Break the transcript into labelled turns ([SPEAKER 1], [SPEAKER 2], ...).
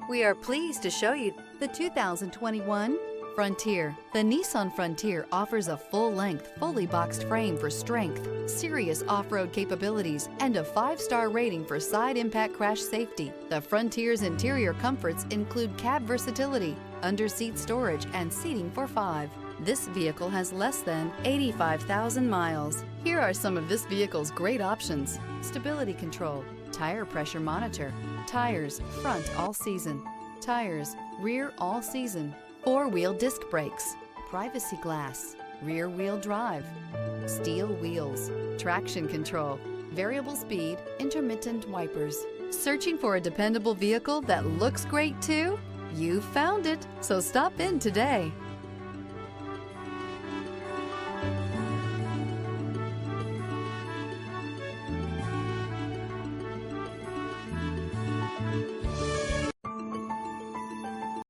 [SPEAKER 1] We are pleased to show you the 2021 Frontier. The Nissan Frontier offers a full-length, fully boxed frame for strength, serious off-road capabilities, and a 5-star rating for side impact crash safety. The Frontier's interior comforts include cab versatility, under-seat storage, and seating for 5. This vehicle has less than 85,000 miles. Here are some of this vehicle's great options: stability control, tire pressure monitor, tires front all season, tires rear all season, 4-wheel disc brakes, privacy glass, rear wheel drive, steel wheels, traction control, variable speed, intermittent wipers. Searching for a dependable vehicle that looks great too? You found it, so stop in today.